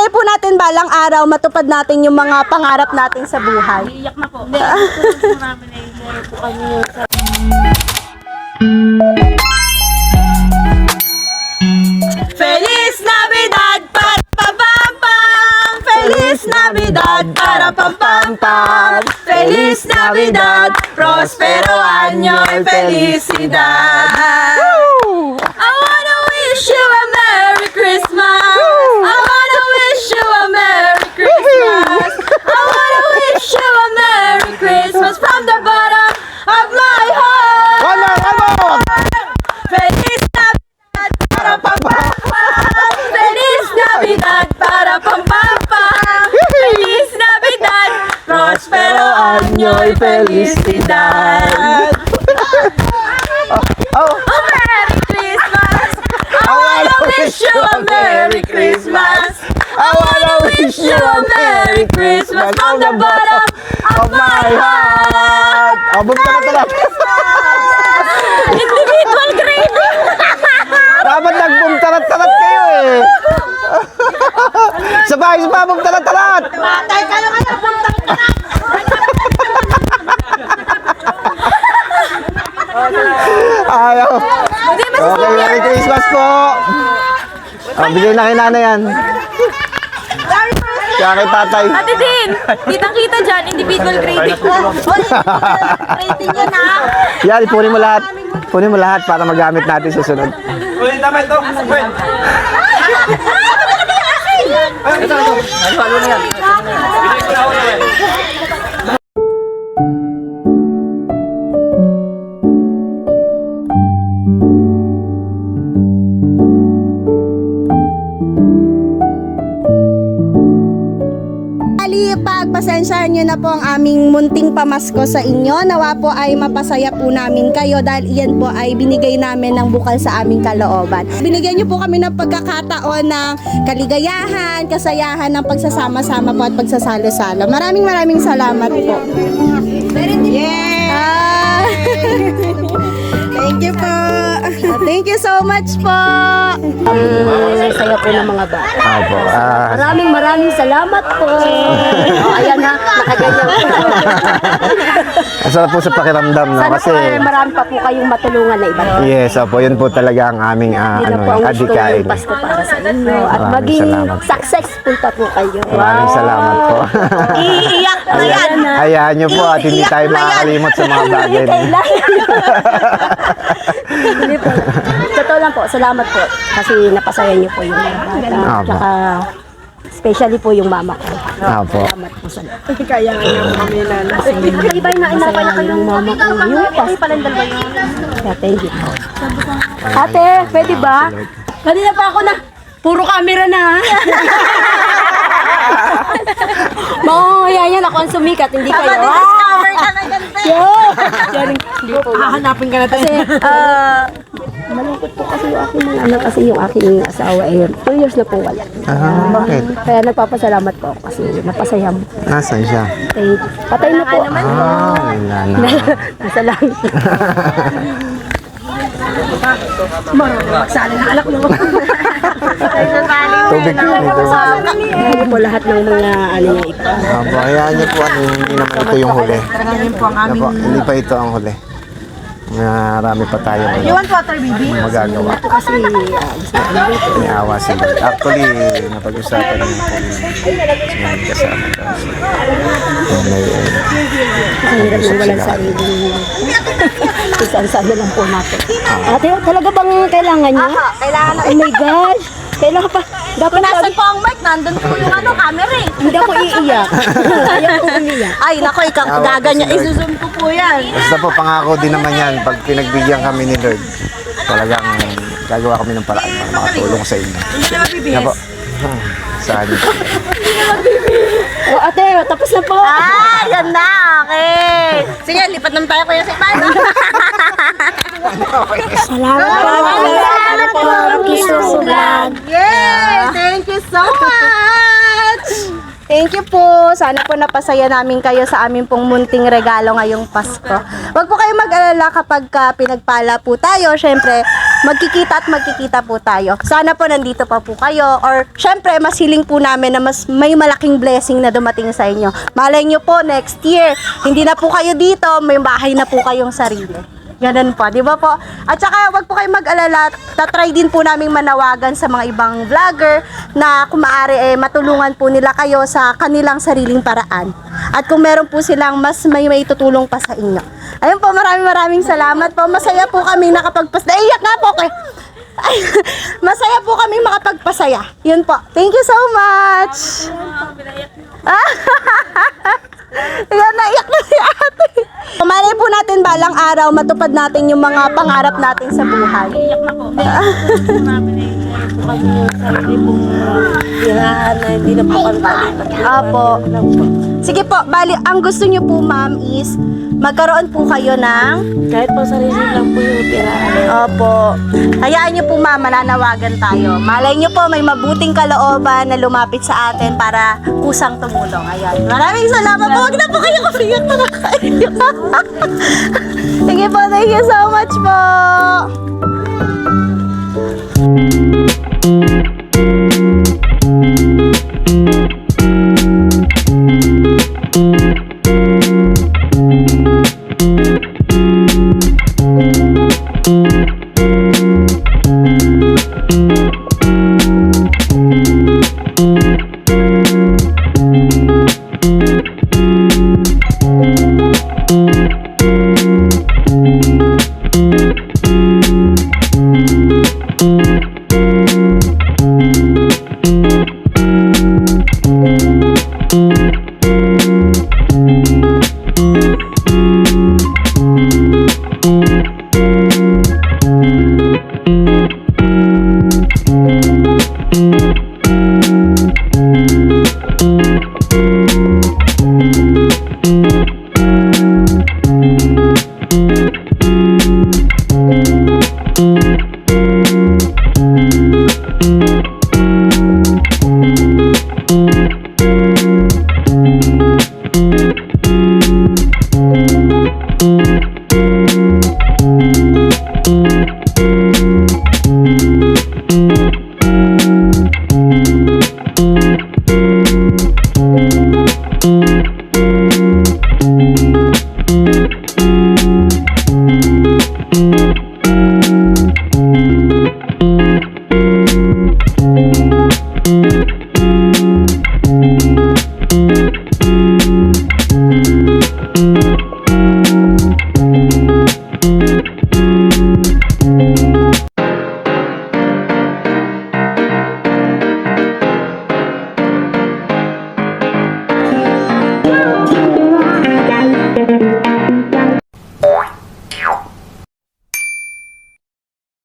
pray po natin balang araw matupad natin yung mga pangarap natin sa buhay. Iyak na po. Hindi, marami na yung meron po kami yung Feliz Navidad para pam-pam-pam! Feliz Navidad para pam-pam-pam! Feliz Navidad, prospero año y felicidad! I wanna wish you a Merry Christmas! I wanna wish you a Merry Christmas! I wanna wish you a Merry Christmas from the bottom of my heart! Feliz Navidad para pam-pam-pam! Feliz Navidad para pam-pam-pam! Feliz Navidad, prospero año y felicidad! Oh, A Merry Christmas! I wanna wish you a Merry Christmas! I wanna wish you a Merry Christmas from the bottom of my heart! Bumtalat-talat. Individual grading! Dapat nagbumtalat-talat kayo eh. Sabay, bumtalat-talat. Patay ka naman sa puntang Ayaw. Okay, Merry Christmas po. Bigay na kay nanay yan. Kaya kay tatay. Ate Din, kitang-kita dyan, individual grading. rating yan ha! Yan, ipunin mo lahat. Ipunin mo lahat para magamit natin sa sunod. Uy, tama ito. Uy. Pagpasensyahan nyo na po ang aming munting pamasko sa inyo. Nawa po ay mapasaya po namin kayo dahil iyan po ay binigay namin ng bukal sa aming kalooban. Binigyan nyo po kami ng pagkakataon ng kaligayahan, kasayahan ng pagsasama-sama po at pagsasalo-salo. Maraming salamat po. Yeah! Thank you po. Thank you so much po. Saya po ng mga bata. Apo. Maraming salamat po. Ayan na, nakaganyan. Ang sarap po sa pakiramdam, no? Sana Kasi, po ay marami pa po kayong matulungan na iba. yes, opo, yun po talaga ang aming Yun na po ang gusto ko adikain. yung Pasko para sa inyo. At Maraming maging salamat po. successful pa po kayo. Maraming salamat po. Iiyak na yan. Hayaan nyo po at hindi tayo makakalimot sa mga bagay na yun. Hindi po. Totoo lang po, salamat po. Kasi napasaya niyo po yung mga bata. Apo. Tsaka, especially po yung mama ko. Apo. Salamat po sa lahat. Kaya nga kami na lasing. Iba na inapay na kayo ng mama ko. Yung pas. Palang dalawa yun. Kaya thank you po. Ate, pwede ba? Kanina pa ako na. Puro camera na. Mamaya yan ako ang sumikat, hindi kayo. Discover ka na ganda. Hindi po. Hahanapin ka na tayo. Kasi, malungkot po kasi yung aking mga anak kasi yung aking asawa eh 2 years na po wala. Bakit? Kaya nagpapasalamat po ako kasi napasaya mo. Nasaan siya? Patay na po. Wala na. Nasa langit. Magsali na alak mo. Tubig po nito. Hindi po lahat ng mga ano yung iba. Apo, hayaan nyo po. Hindi naman ito yung huli. Apo, hindi pa ito ang huli. Marami pa tayo water, baby? magagawa. Ito kasi gusto ko May awa sila. Actually, napag-usapan naman po yung kasama ko. kasi hirap nang walang sarili. Isang-isa na lang po natin. Ate, talaga bang kailangan niyo? Kailangan na. Oh my gosh! Kailangan pa. Dapat Nasaan po ang mic? Nandun po yung camera eh. hindi ako iiyak. Ayaw ko umiyak. Ay, nako, gaganyan. Isusum ko po yan. Basta po pangako din naman yan. Pag pinagbigyan kami ni Lord, talagang gagawa kami ng paraan para makatulong sa inyo. Yan po. Saan? Oh, ate, tapos na po. Ah, yan na. Okay. Sige, lipat naman tayo kuya sa iba. Salamat po. Kiso vlog. Yay! Thank you so much! Thank you po. Sana po napasaya namin kayo sa aming pong munting regalo ngayong Pasko. Huwag po kayo mag-alala kapag pinagpala po tayo. Syempre, magkikita at magkikita po tayo. Sana po nandito pa po kayo or syempre mas hiling po namin na mas may malaking blessing na dumating sa inyo. Malay nyo po next year, hindi na po kayo dito, may bahay na po kayong sarili. Ganun po, di ba po? At saka wag po kayong mag-alala, tatry din po naming manawagan sa mga ibang vlogger na kung maaari matulungan po nila kayo sa kanilang sariling paraan. At kung meron po silang mas may tutulong pa sa inyo. Ayun po, maraming salamat po. Masaya po kami Naiyak nga po kayo. Ay, masaya po kami makapagpasaya. Yun po. Thank you so much. Yan, naiyak na si ate. Malay po natin balang araw, matupad natin yung mga pangarap natin sa buhay. Iyak na po. Kami yung sarili pong tirahan na hindi na po kami palipat. Apo. Sige po, bali, ang gusto nyo po ma'am is magkaroon po kayo ng Kahit po sarili lang po yung tirahan. Opo. Hayaan nyo po ma'am, mananawagan tayo. Malay nyo po, may mabuting kalooban na lumapit sa atin para kusang tumulong. Ayan. Maraming salamat po. Huwag na po kayo kapiyak na nakaiyak. Sige po, thank you so much po.